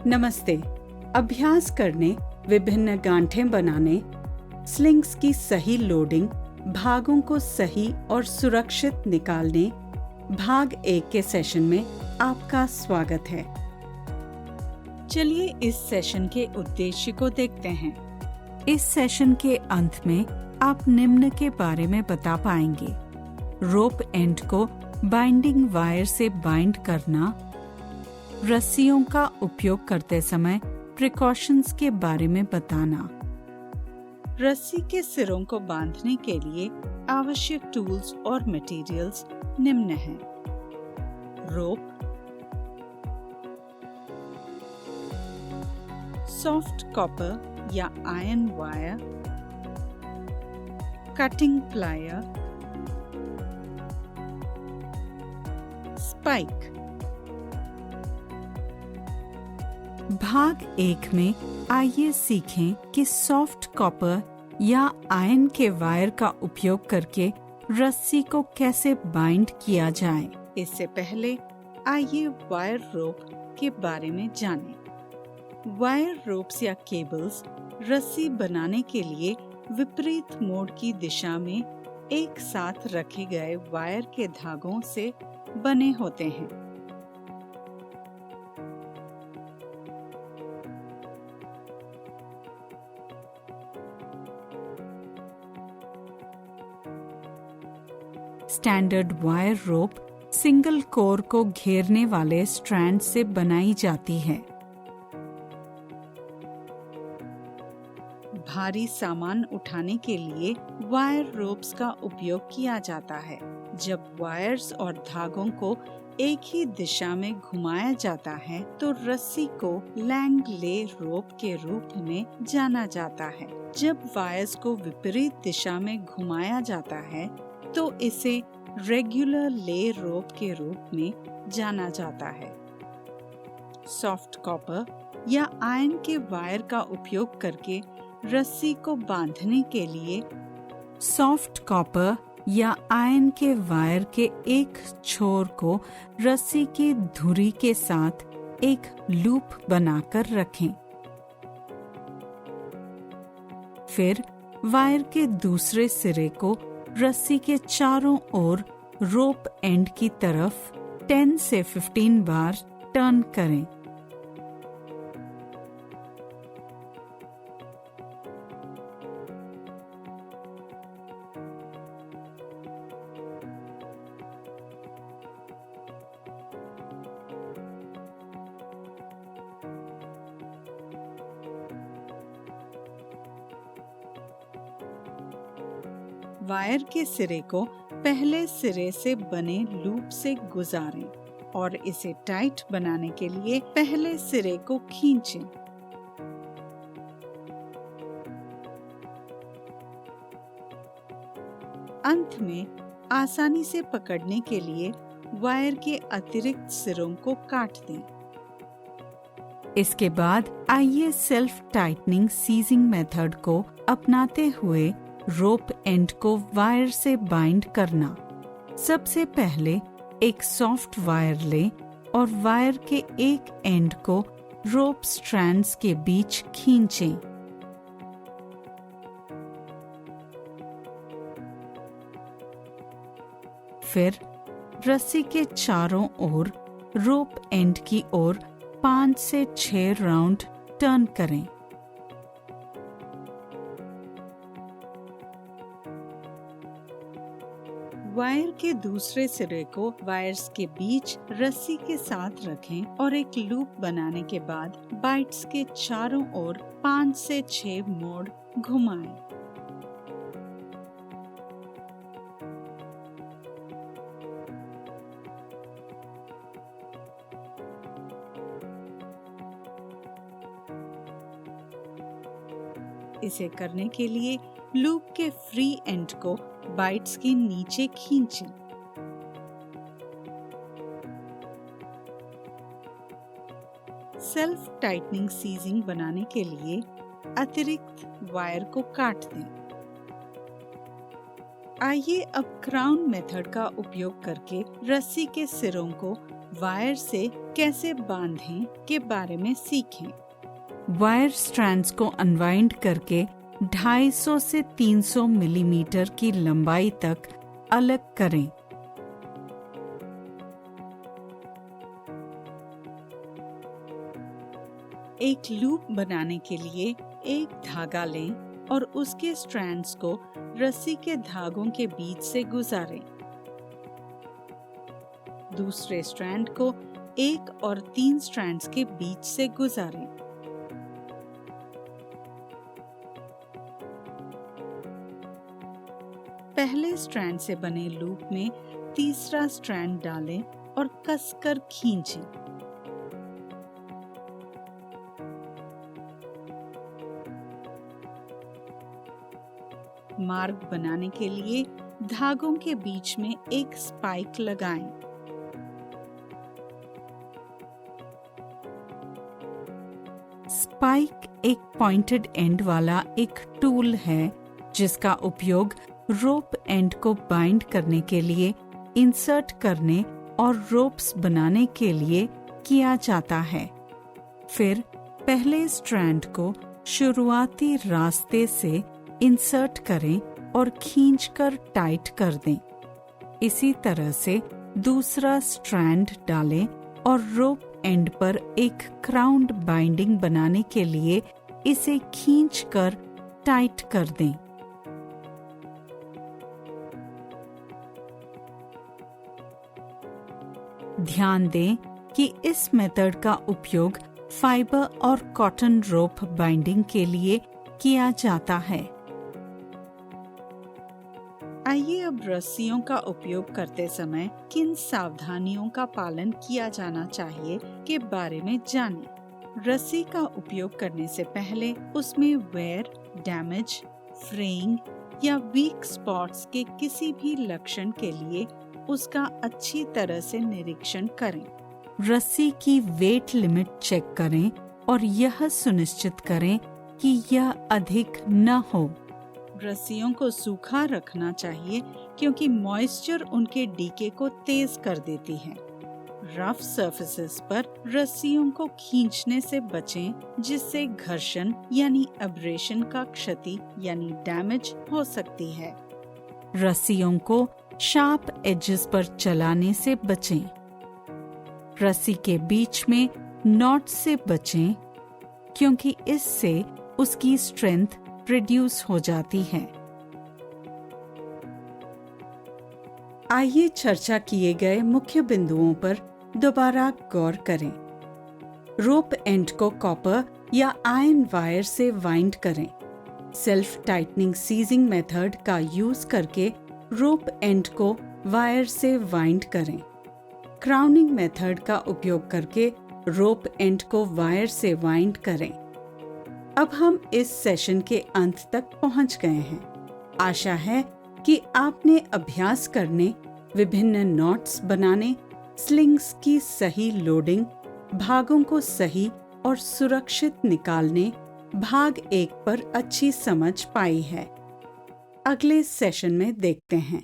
नमस्ते। अभ्यास करने, विभिन्न गांठें बनाने, स्लिंग्स की सही लोडिंग, भागों को सही और सुरक्षित निकालने, भाग 1 के सेशन में आपका स्वागत है। चलिए इस सेशन के उद्देश्य को देखते हैं। इस सेशन के अंत में आप निम्न के बारे में बता पाएंगे: रोप एंड को बाइंडिंग वायर से बाइंड करना, रस्सियों का उपयोग करते समय प्रिकॉशंस के बारे में बताना। रस्सी के सिरों को बांधने के लिए आवश्यक टूल्स और मटेरियल्स निम्न हैं: रोप, सॉफ्ट कॉपर या iron wire, cutting plier, spike. भाग 1 में आइए सीखें कि सॉफ्ट कॉपर या आयरन के वायर का उपयोग करके रस्सी को कैसे बाइंड किया जाए। इससे पहले आइए वायर रोप के बारे में जानें। वायर रोप्स या केबल्स रस्सी बनाने के लिए विपरीत मोड़ की दिशा में एक साथ रखे गए वायर के धागों से बने होते हैं। Standard wire rope single core को घेरने वाले स्ट्रैंड से बनाई जाती है। भारी सामान उठाने के लिए वायर रोप्स का उपयोग किया जाता है। जब वायर्स और धागों को एक ही दिशा में घुमाया जाता है तो रस्सी को लैंगले रोप के रूप में जाना जाता है। जब वायर्स को विपरीत दिशा में घुमाया जाता है तो इसे रेगुलर ले रोप के रूप में जाना जाता है। सॉफ्ट कॉपर या आयरन के वायर का उपयोग करके रस्सी को बांधने के लिए सॉफ्ट कॉपर या आयरन के वायर के एक छोर को रस्सी की धुरी के साथ एक लूप बनाकर रखें। फिर वायर के दूसरे सिरे को रस्सी के चारों ओर रोप एंड की तरफ 10 से 15 बार टर्न करें। वायर के सिरे को पहले सिरे से बने लूप से गुजारें और इसे टाइट बनाने के लिए पहले सिरे को खींचें। अंत में आसानी से पकड़ने के लिए वायर के अतिरिक्त सिरों को काट दें। इसके बाद आइए सेल्फ टाइटनिंग सीजिंग मेथड को अपनाते हुए रोप एंड को वायर से बाइंड करना। सबसे पहले एक सॉफ्ट वायर लें और वायर के एक एंड को रोप स्ट्रैंड्स के बीच खींचें। फिर रस्सी के चारों ओर रोप एंड की ओर 5 से 6 राउंड टर्न करें। वायर के दूसरे सिरे को वायर्स के बीच रस्सी के साथ रखें और एक लूप बनाने के बाद बाइट्स के चारों ओर 5 से 6 मोड़ घुमाएं। इसे करने के लिए लूप के फ्री एंड को बाइट्स के नीचे खींचें। सेल्फ टाइटनिंग सीजिंग बनाने के लिए अतिरिक्त वायर को काट दें। आइए अब क्राउन मेथड का उपयोग करके रस्सी के सिरों को वायर से कैसे बांधें के बारे में सीखें। वायर स्ट्रैंड्स को अनवाइंड करके 250 से 300 मिलीमीटर की लंबाई तक अलग करें। एक लूप बनाने के लिए एक धागा लें और उसके स्ट्रैंड्स को रस्सी के धागों के बीच से गुजारें। दूसरे स्ट्रैंड को 1 और 3 स्ट्रैंड्स के बीच से गुजारें। पहले स्ट्रैंड से बने लूप में तीसरा स्ट्रैंड डालें और कसकर खींचें। मार्ग बनाने के लिए धागों के बीच में एक स्पाइक लगाएं। स्पाइक एक पॉइंटेड एंड वाला एक टूल है जिसका उपयोग रोप एंड को बाइंड करने के लिए, इंसर्ट करने और रोप्स बनाने के लिए किया जाता है। फिर पहले स्ट्रैंड को शुरुआती रास्ते से इंसर्ट करें और खींचकर टाइट कर दें। इसी तरह से दूसरा स्ट्रैंड डालें और रोप एंड पर एक क्राउन बाइंडिंग बनाने के लिए इसे खींचकर टाइट कर दें। ध्यान दें कि इस मेथड का उपयोग फाइबर और कॉटन रोप बाइंडिंग के लिए किया जाता है। आइए अब रस्सियों का उपयोग करते समय किन सावधानियों का पालन किया जाना चाहिए के बारे में जानें। रस्सी का उपयोग करने से पहले उसमें वेयर, डैमेज, फ्रेइंग या वीक स्पॉट्स के किसी भी लक्षण के लिए उसका अच्छी तरह से निरीक्षण करें। रस्सी की वेट लिमिट चेक करें और यह सुनिश्चित करें कि यह अधिक न हो। रस्सियों को सूखा रखना चाहिए क्योंकि मॉइस्चर उनके डीके को तेज कर देती है। रफ सरफेसेस पर रस्सियों को खींचने से बचें जिससे घर्षण यानी एब्रेशन का क्षति यानी डैमेज हो सकती है। रस्सियों को शार्प एजेस पर चलाने से बचें। रस्सी के बीच में नॉट से बचें क्योंकि इससे उसकी स्ट्रेंथ रिड्यूस हो जाती है। आइए चर्चा किए गए मुख्य बिंदुओं पर दोबारा गौर करें। रोप एंड को कॉपर या आयरन वायर से वाइंड करें। सेल्फ टाइटनिंग सीजिंग मेथड का यूज करके रोप एंड को वायर से वाइंड करें। क्राउनिंग मेथड का उपयोग करके रोप एंड को वायर से वाइंड करें। अब हम इस सेशन के अंत तक पहुंच गए हैं। आशा है कि आपने अभ्यास करने, विभिन्न नॉट्स बनाने, स्लिंग्स की सही लोडिंग, भागों को सही और सुरक्षित निकालने भाग 1 पर अच्छी समझ पाई है। अगले सेशन में देखते हैं।